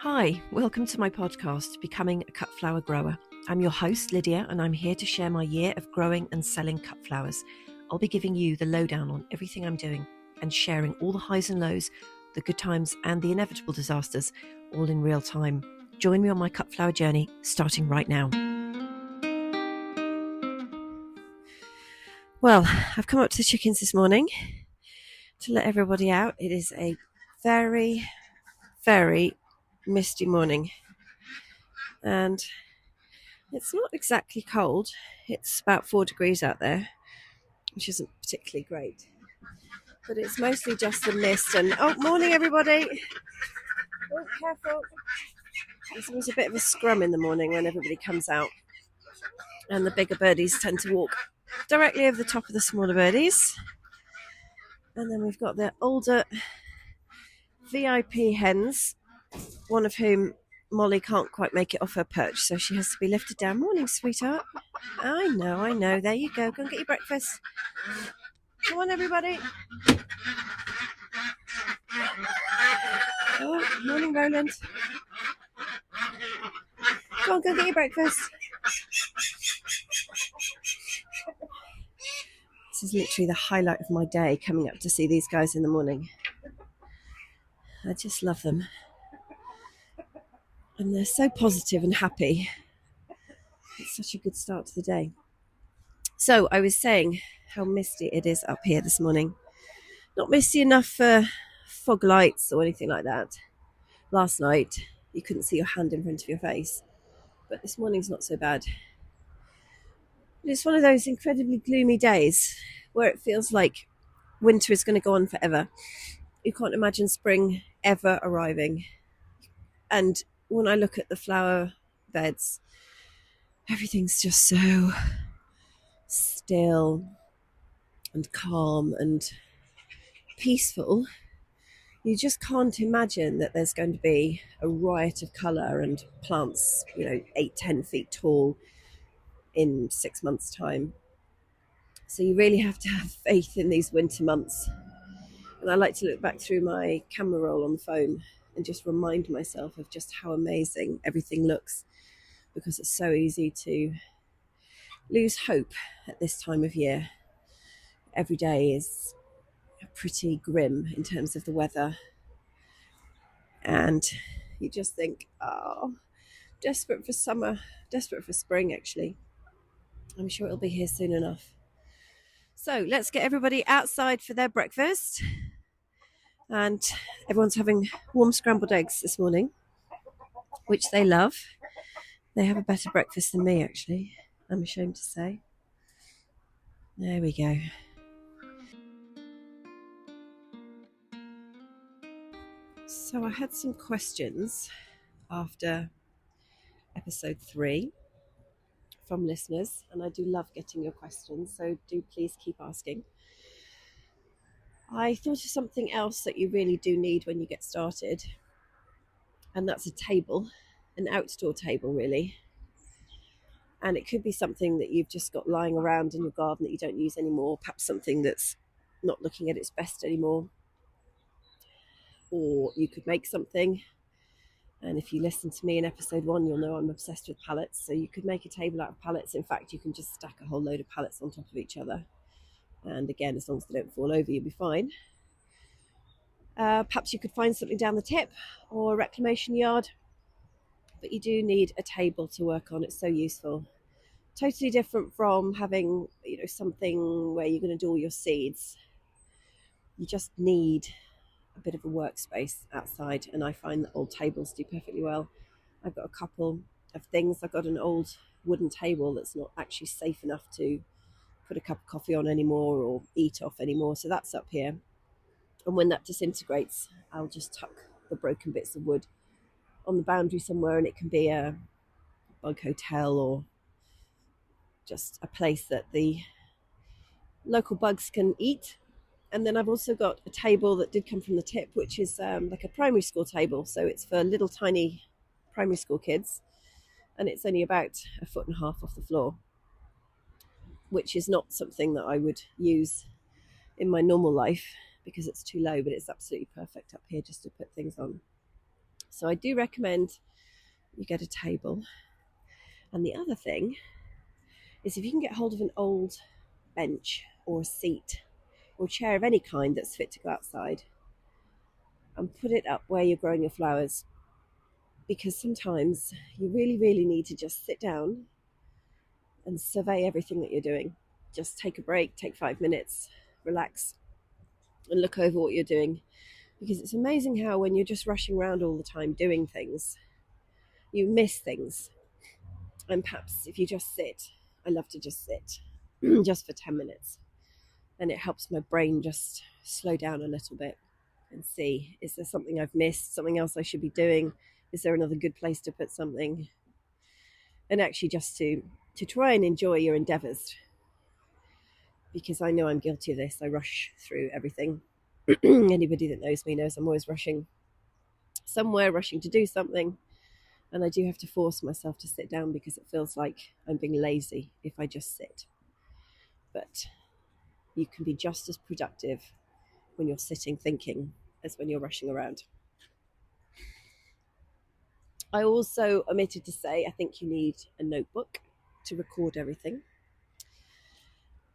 Hi, welcome to my podcast, Becoming a Cut Flower Grower. I'm your host, Lydia, and I'm here to share my year of growing and selling cut flowers. I'll be giving you the lowdown on everything I'm doing and sharing all the highs and lows, the good times and the inevitable disasters, all in real time. Join me on my cut flower journey, starting right now. Well, I've come up to the chickens this morning to let everybody out. It is a very, very misty morning, and it's not exactly cold. It's about 4 degrees out there, which isn't particularly great, but it's mostly just the mist. And morning everybody. Oh, careful. There's always a bit of a scrum in the morning when everybody comes out, and the bigger birdies tend to walk directly over the top of the smaller birdies. And then we've got the older VIP hens, one of whom, Molly, can't quite make it off her perch, so she has to be lifted down. Morning, sweetheart. I know. There you go. Go and get your breakfast. Come on, everybody. Oh, morning, Roland. Come on, go get your breakfast. This is literally the highlight of my day, coming up to see these guys in the morning. I just love them. And they're so positive and happy. It's such a good start to the day. So I was saying how misty it is up here this morning. Not misty enough for fog lights or anything like that. Last night, you couldn't see your hand in front of your face. But this morning's not so bad. It's one of those incredibly gloomy days where it feels like winter is going to go on forever. You can't imagine spring ever arriving. And when I look at the flower beds, everything's just so still and calm and peaceful. You just can't imagine that there's going to be a riot of colour and plants, 8-10 feet tall in 6 months' time. So you really have to have faith in these winter months. And I like to look back through my camera roll on the phone and just remind myself of just how amazing everything looks, because it's so easy to lose hope at this time of year. Every day is pretty grim in terms of the weather, and you just think, desperate for summer, desperate for spring. Actually, I'm sure it'll be here soon enough. So let's get everybody outside for their breakfast, and everyone's having warm scrambled eggs this morning, which they love. They have a better breakfast than me, actually, I'm ashamed to say. There we go. So I had some questions after episode 3 from listeners, and I do love getting your questions, so do please keep asking. I thought of something else that you really do need when you get started, and that's a table, an outdoor table really. And it could be something that you've just got lying around in your garden that you don't use anymore, perhaps something that's not looking at its best anymore. Or you could make something. And if you listen to me in episode 1, you'll know I'm obsessed with pallets. So you could make a table out of pallets. In fact, you can just stack a whole load of pallets on top of each other. And again, as long as they don't fall over, you'll be fine. Perhaps you could find something down the tip or a reclamation yard. But you do need a table to work on. It's so useful. Totally different from having, something where you're going to do all your seeds. You just need a bit of a workspace outside, and I find that old tables do perfectly well. I've got a couple of things. I've got an old wooden table that's not actually safe enough to put a cup of coffee on anymore or eat off anymore, so that's up here. And when that disintegrates, I'll just tuck the broken bits of wood on the boundary somewhere, and it can be a bug hotel or just a place that the local bugs can eat. And then I've also got a table that did come from the tip, which is like a primary school table. So it's for little tiny primary school kids. And it's only about 1.5 feet off the floor, which is not something that I would use in my normal life because it's too low, but it's absolutely perfect up here just to put things on. So I do recommend you get a table. And the other thing is, if you can get hold of an old bench or a seat or chair of any kind that's fit to go outside, and put it up where you're growing your flowers, because sometimes you really need to just sit down and survey everything that you're doing. Just take a break, take 5 minutes, relax, and look over what you're doing. Because it's amazing how, when you're just rushing around all the time doing things, you miss things. And perhaps if you just sit, I love to just sit just for 10 minutes, and it helps my brain just slow down a little bit and see, is there something I've missed, something else I should be doing? Is there another good place to put something? And actually just to try and enjoy your endeavors, because I know I'm guilty of this. I rush through everything. Anybody that knows me knows I'm always rushing somewhere, rushing to do something, and I do have to force myself to sit down, because it feels like I'm being lazy if I just sit. But you can be just as productive when you're sitting thinking as when you're rushing around. I also omitted to say, I think you need a notebook to record everything.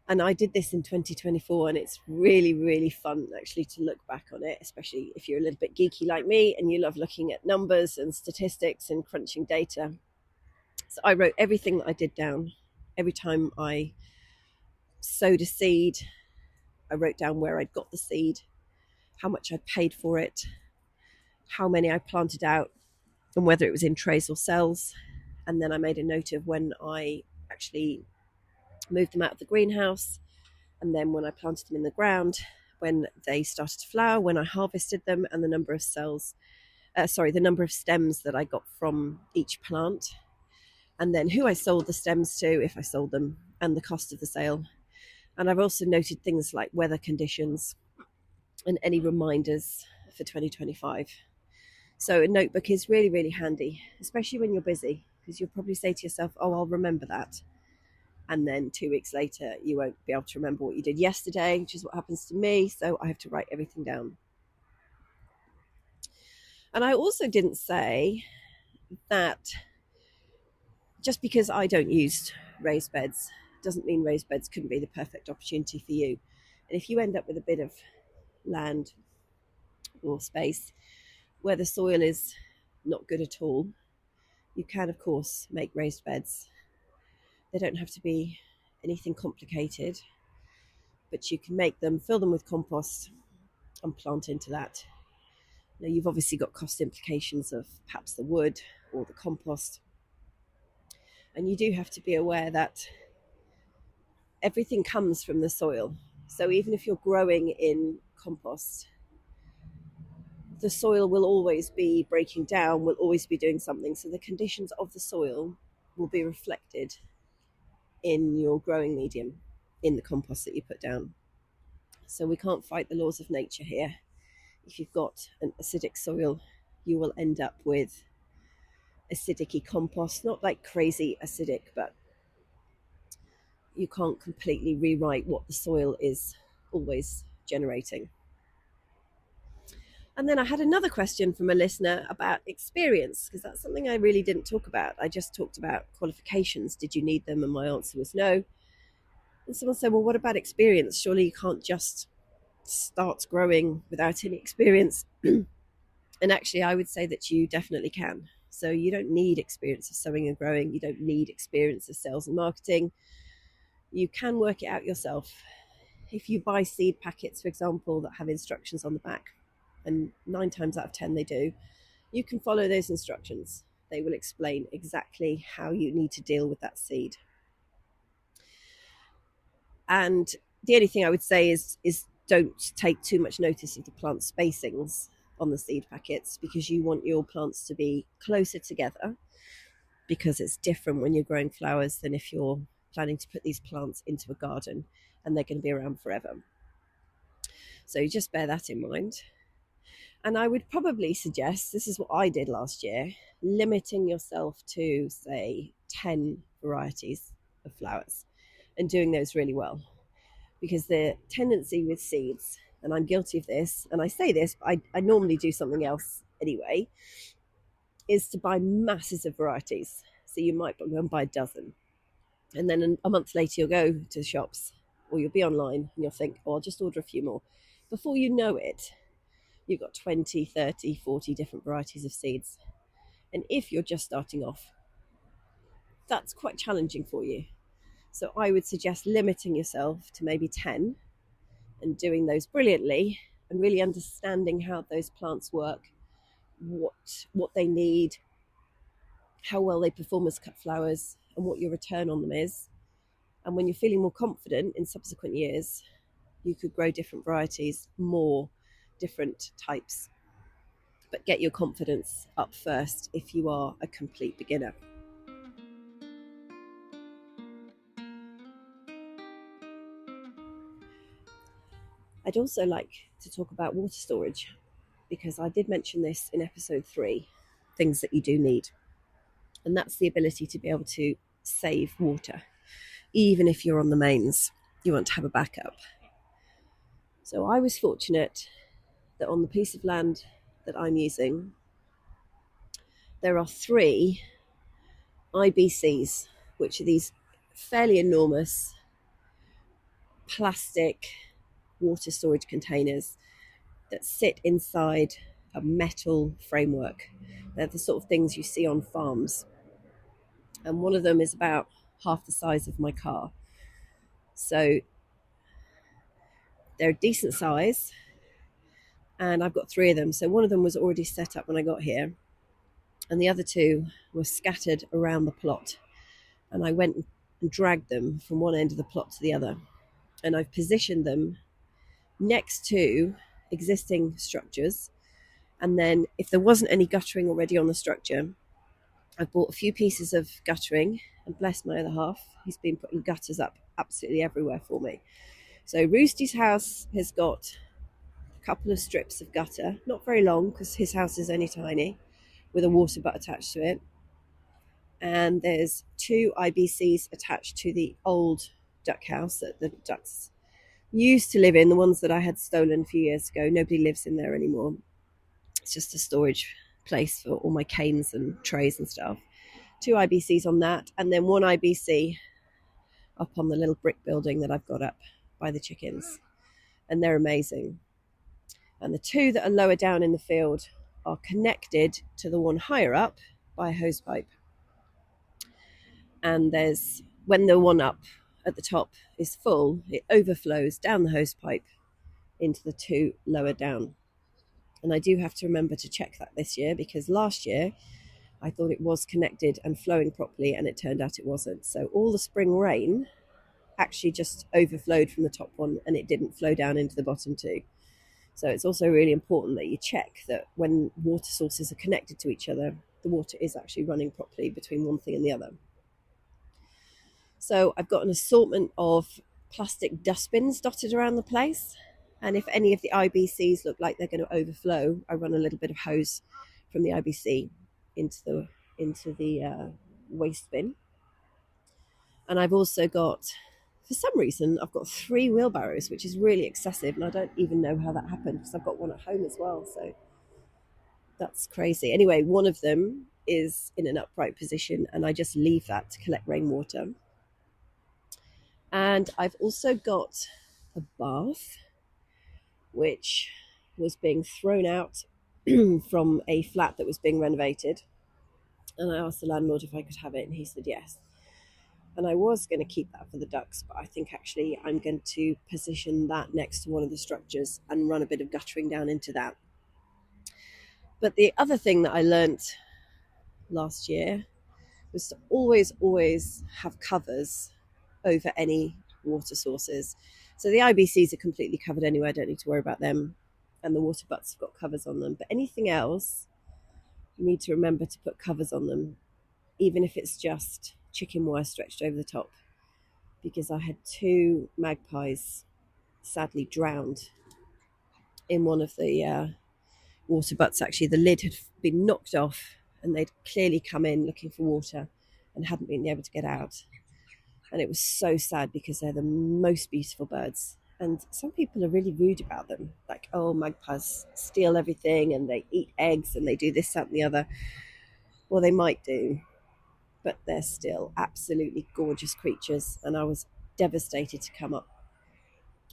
And I did this in 2024, and it's really fun actually to look back on it, especially if you're a little bit geeky like me and you love looking at numbers and statistics and crunching data. So I wrote everything that I did down. Every time I sowed a seed, I wrote down where I'd got the seed, how much I'd paid for it, how many I planted out, and whether it was in trays or cells. And then I made a note of when I actually moved them out of the greenhouse, and then when I planted them in the ground, when they started to flower, when I harvested them, and the number of the number of stems that I got from each plant, and then who I sold the stems to, if I sold them, and the cost of the sale. And I've also noted things like weather conditions and any reminders for 2025. So a notebook is really handy, especially when you're busy, because you'll probably say to yourself, oh, I'll remember that. And then 2 weeks later, you won't be able to remember what you did yesterday, which is what happens to me. So I have to write everything down. And I also didn't say that just because I don't use raised beds doesn't mean raised beds couldn't be the perfect opportunity for you. And if you end up with a bit of land or space where the soil is not good at all, you can, of course, make raised beds. They don't have to be anything complicated, but you can make them, fill them with compost, and plant into that. Now, you've obviously got cost implications of perhaps the wood or the compost, and you do have to be aware that everything comes from the soil. So even if you're growing in compost, the soil will always be breaking down, will always be doing something. So the conditions of the soil will be reflected in your growing medium, in the compost that you put down. So we can't fight the laws of nature here. If you've got an acidic soil, you will end up with acidic-y compost, not like crazy acidic, but you can't completely rewrite what the soil is always generating. And then I had another question from a listener about experience, because that's something I really didn't talk about. I just talked about qualifications. Did you need them? And my answer was no. And someone said, well, what about experience? Surely you can't just start growing without any experience. And actually, I would say that you definitely can. So you don't need experience of sowing and growing. You don't need experience of sales and marketing. You can work it out yourself. If you buy seed packets, for example, that have instructions on the back, and 9 times out of 10 they do, you can follow those instructions. They will explain exactly how you need to deal with that seed. And the only thing I would say is don't take too much notice of the plant spacings on the seed packets, because you want your plants to be closer together, because it's different when you're growing flowers than if you're planning to put these plants into a garden and they're going to be around forever. So just bear that in mind. And I would probably suggest, this is what I did last year, limiting yourself to, say, 10 varieties of flowers and doing those really well. Because the tendency with seeds, and I'm guilty of this, and I say this, I normally do something else anyway, is to buy masses of varieties. So you might go and buy a dozen. And then a month later, you'll go to the shops or you'll be online and you'll think, oh, I'll just order a few more. Before you know it, you've got 20, 30, 40 different varieties of seeds. And if you're just starting off, that's quite challenging for you. So I would suggest limiting yourself to maybe 10 and doing those brilliantly and really understanding how those plants work, what they need, how well they perform as cut flowers, and what your return on them is. And when you're feeling more confident in subsequent years, you could grow different varieties, more different types. But get your confidence up first if you are a complete beginner. I'd also like to talk about water storage, because I did mention this in episode 3, things that you do need. And that's the ability to be able to save water. Even if you're on the mains, you want to have a backup. So I was fortunate that on the piece of land that I'm using, there are 3 IBCs, which are these fairly enormous plastic water storage containers that sit inside a metal framework. They're the sort of things you see on farms. And one of them is about half the size of my car. So they're a decent size, and I've got 3 of them. So one of them was already set up when I got here, and the other 2 were scattered around the plot. And I went and dragged them from one end of the plot to the other. And I've positioned them next to existing structures. And then if there wasn't any guttering already on the structure, I've bought a few pieces of guttering, and bless my other half, he's been putting gutters up absolutely everywhere for me. So Roosty's house has got a couple of strips of gutter, not very long because his house is only tiny, with a water butt attached to it. And there's 2 IBCs attached to the old duck house that the ducks used to live in, the ones that I had stolen a few years ago. Nobody lives in there anymore. It's just a storage place for all my canes and trays and stuff. 2 IBCs on that, and then 1 IBC up on the little brick building that I've got up by the chickens. And they're amazing. And the 2 that are lower down in the field are connected to the one higher up by a hose pipe. And when the one up at the top is full, it overflows down the hose pipe into the 2 lower down. And I do have to remember to check that this year, because last year I thought it was connected and flowing properly, and it turned out it wasn't. So all the spring rain actually just overflowed from the top one, and it didn't flow down into the bottom 2. So it's also really important that you check that when water sources are connected to each other, the water is actually running properly between one thing and the other. So I've got an assortment of plastic dustbins dotted around the place. And if any of the IBCs look like they're going to overflow, I run a little bit of hose from the IBC into the waste bin. And I've also got, for some reason, I've got 3 wheelbarrows, which is really excessive. And I don't even know how that happened, because I've got one at home as well. So that's crazy. Anyway, one of them is in an upright position, and I just leave that to collect rainwater. And I've also got a bath, which was being thrown out from a flat that was being renovated. And I asked the landlord if I could have it, and he said yes. And I was going to keep that for the ducks, but I think actually I'm going to position that next to one of the structures and run a bit of guttering down into that. But the other thing that I learnt last year was to always have covers over any water sources. So the IBCs are completely covered anyway, I don't need to worry about them, and the water butts have got covers on them. But anything else, you need to remember to put covers on them, even if it's just chicken wire stretched over the top, because I had 2 magpies sadly drowned in one of the water butts. Actually, the lid had been knocked off, and they'd clearly come in looking for water and hadn't been able to get out. And it was so sad, because they're the most beautiful birds. And some people are really rude about them. Like, oh, magpies steal everything, and they eat eggs, and they do this, that, and the other. Well, they might do, but they're still absolutely gorgeous creatures, and I was devastated to come up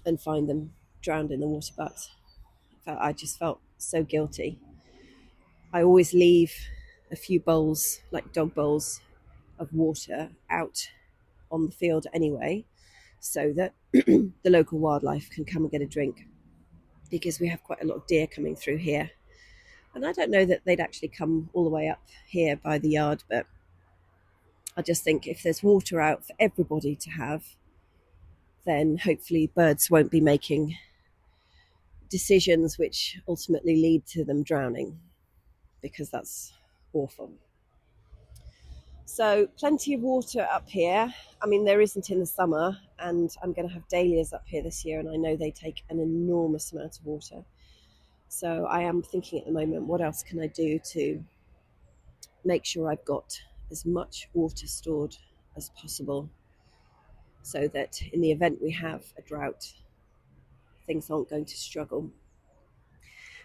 and find them drowned in the water butt. I just felt so guilty. I always leave a few bowls, like dog bowls, of water out on the field anyway, so that the local wildlife can come and get a drink, because we have quite a lot of deer coming through here. And I don't know that they'd actually come all the way up here by the yard, but I just think if there's water out for everybody to have, then hopefully birds won't be making decisions which ultimately lead to them drowning, because that's awful. So plenty of water up here. I mean, there isn't in the summer, and I'm going to have dahlias up here this year, and I know they take an enormous amount of water. So I am thinking at the moment, what else can I do to make sure I've got as much water stored as possible, so that in the event we have a drought, things aren't going to struggle.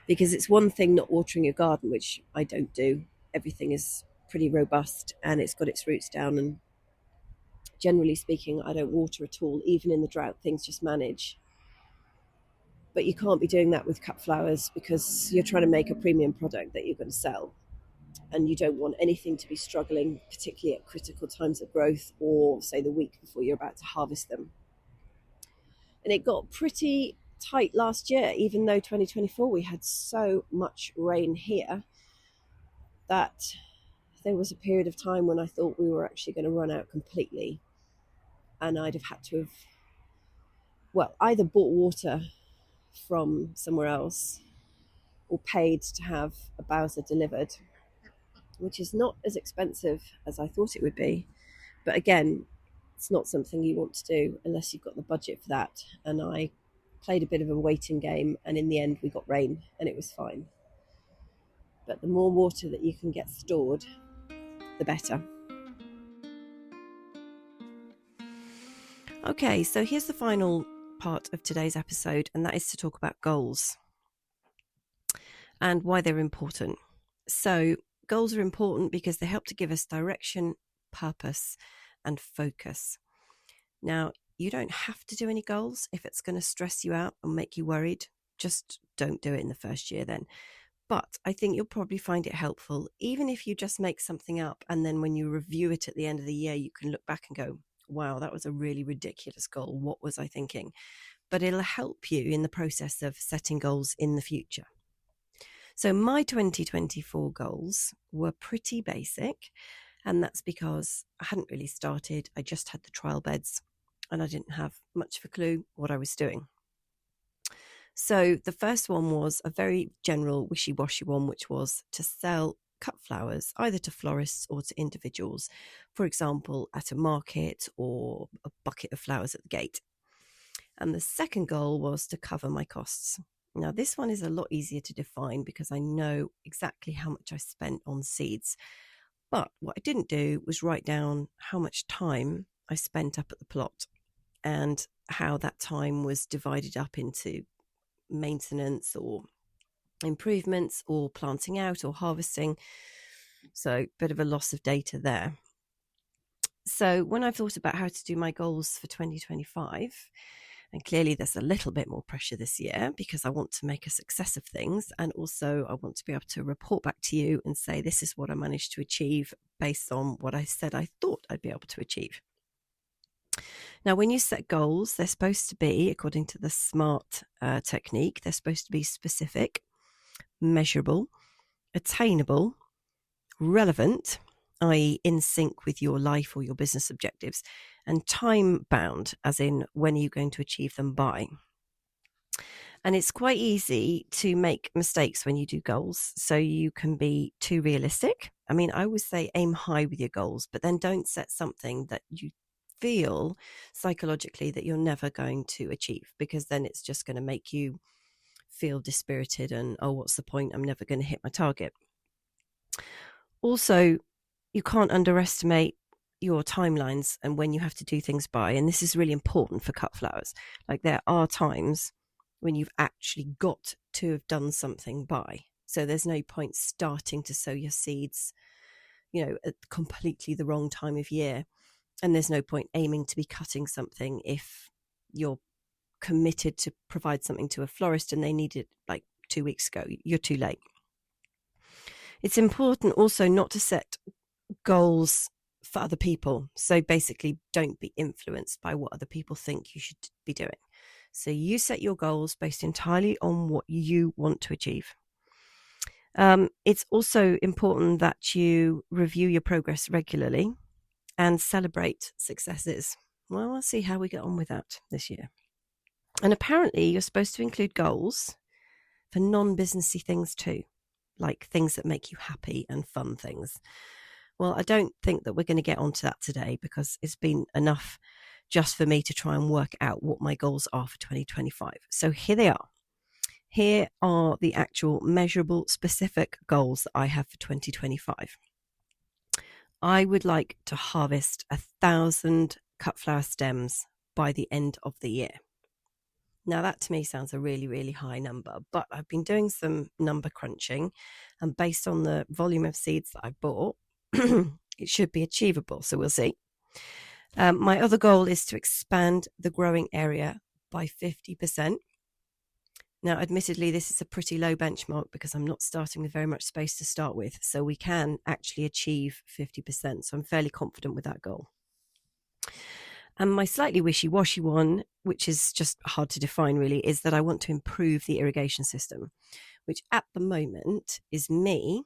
Because it's one thing not watering your garden, which I don't do. Everything is pretty robust and it's got its roots down, and generally speaking, I don't water at all. Even in the drought, things just manage. But you can't be doing that with cut flowers, because you're trying to make a premium product that you're going to sell, and you don't want anything to be struggling, particularly at critical times of growth, or say the week before you're about to harvest them. And it got pretty tight last year, even though 2024 we had so much rain here, that there was a period of time when I thought we were actually going to run out completely, and I'd have had to have, well, either bought water from somewhere else or paid to have a bowser delivered, which is not as expensive as I thought it would be. But again, it's not something you want to do unless you've got the budget for that. And I played a bit of a waiting game, and in the end we got rain and it was fine. But the more water that you can get stored, the better. Okay, so here's the final part of today's episode, and that is to talk about goals and why they're important. So goals are important because they help to give us direction, purpose, and focus. Now, you don't have to do any goals if it's going to stress you out and make you worried. Just don't do it in the first year then. But I think you'll probably find it helpful, even if you just make something up, and then when you review it at the end of the year, you can look back and go, wow, that was a really ridiculous goal. What was I thinking? But it'll help you in the process of setting goals in the future. So my 2024 goals were pretty basic, and that's because I hadn't really started. I just had the trial beds, and I didn't have much of a clue what I was doing. So the first one was a very general wishy-washy one, which was to sell cut flowers either to florists or to individuals, for example, at a market or a bucket of flowers at the gate. And the second goal was to cover my costs. Now, this one is a lot easier to define because I know exactly how much I spent on seeds. But what I didn't do was write down how much time I spent up at the plot and how that time was divided up into maintenance or improvements or planting out or harvesting. So a bit of a loss of data there. So when I've thought about how to do my goals for 2025, and clearly there's a little bit more pressure this year because I want to make a success of things, and also I want to be able to report back to you and say this is what I managed to achieve based on what I said I thought I'd be able to achieve. Now, when you set goals, they're supposed to be, according to the SMART technique, they're supposed to be specific, measurable, attainable, relevant, i.e. in sync with your life or your business objectives, and time bound, as in when are you going to achieve them by. And it's quite easy to make mistakes when you do goals, so you can be too realistic. I mean, I always say aim high with your goals, but then don't set something that you feel psychologically that you're never going to achieve, because then it's just going to make you feel dispirited and, oh, what's the point? I'm never going to hit my target. Also, you can't underestimate your timelines and when you have to do things by. And this is really important for cut flowers. Like, there are times when you've actually got to have done something by. So there's no point starting to sow your seeds, at completely the wrong time of year. And there's no point aiming to be cutting something if you're committed to provide something to a florist and they need it like 2 weeks ago. You're too late. It's important also not to set goals for other people. So basically, don't be influenced by what other people think you should be doing. So you set your goals based entirely on what you want to achieve. It's also important that you review your progress regularly and celebrate successes. Well, we'll see how we get on with that this year. And apparently you're supposed to include goals for non-businessy things too, like things that make you happy and fun things. Well, I don't think that we're going to get onto that today because it's been enough just for me to try and work out what my goals are for 2025. So here they are. Here are the actual measurable, specific goals that I have for 2025. I would like to harvest 1,000 cut flower stems by the end of the year. Now that to me sounds a really, really high number, but I've been doing some number crunching, and based on the volume of seeds that I bought, it should be achievable. So we'll see. My other goal is to expand the growing area by 50%. Now, admittedly, this is a pretty low benchmark because I'm not starting with very much space to start with. So we can actually achieve 50%. So I'm fairly confident with that goal. And my slightly wishy-washy one, which is just hard to define really, is that I want to improve the irrigation system, which at the moment is me,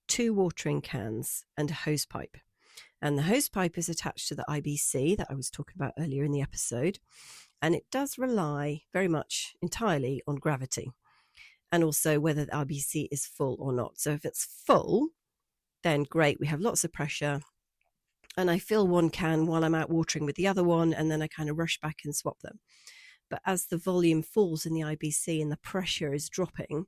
2 watering cans and a hose pipe. And the hose pipe is attached to the IBC that I was talking about earlier in the episode. And it does rely very much entirely on gravity and also whether the IBC is full or not. So if it's full, then great, we have lots of pressure. And I fill one can while I'm out watering with the other one, and then I kind of rush back and swap them. But as the volume falls in the IBC and the pressure is dropping,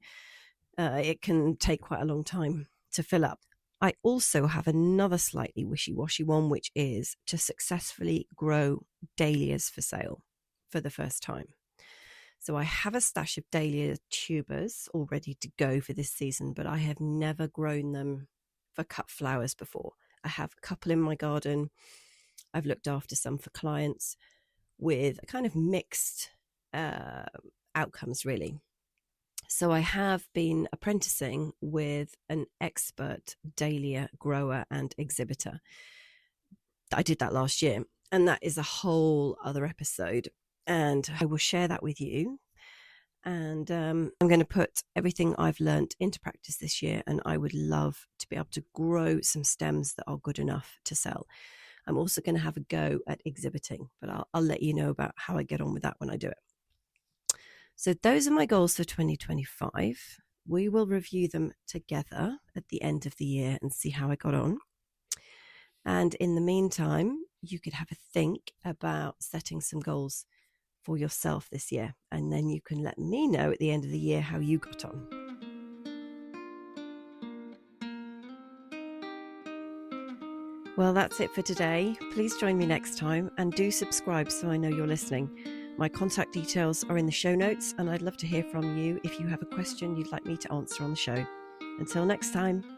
it can take quite a long time to fill up. I also have another slightly wishy-washy one, which is to successfully grow dahlias for sale for the first time. So I have a stash of dahlia tubers all ready to go for this season, but I have never grown them for cut flowers before. I have a couple in my garden. I've looked after some for clients with a kind of mixed outcomes, really. So I have been apprenticing with an expert dahlia grower and exhibitor. I did that last year, and that is a whole other episode. And I will share that with you. And I'm going to put everything I've learned into practice this year. And I would love to be able to grow some stems that are good enough to sell. I'm also going to have a go at exhibiting, but I'll let you know about how I get on with that when I do it. So those are my goals for 2025. We will review them together at the end of the year and see how I got on. And in the meantime, you could have a think about setting some goals for yourself this year, and then you can let me know at the end of the year how you got on. Well, that's it for today. Please join me next time and do subscribe so I know you're listening. My contact details are in the show notes, and I'd love to hear from you if you have a question you'd like me to answer on the show. Until next time.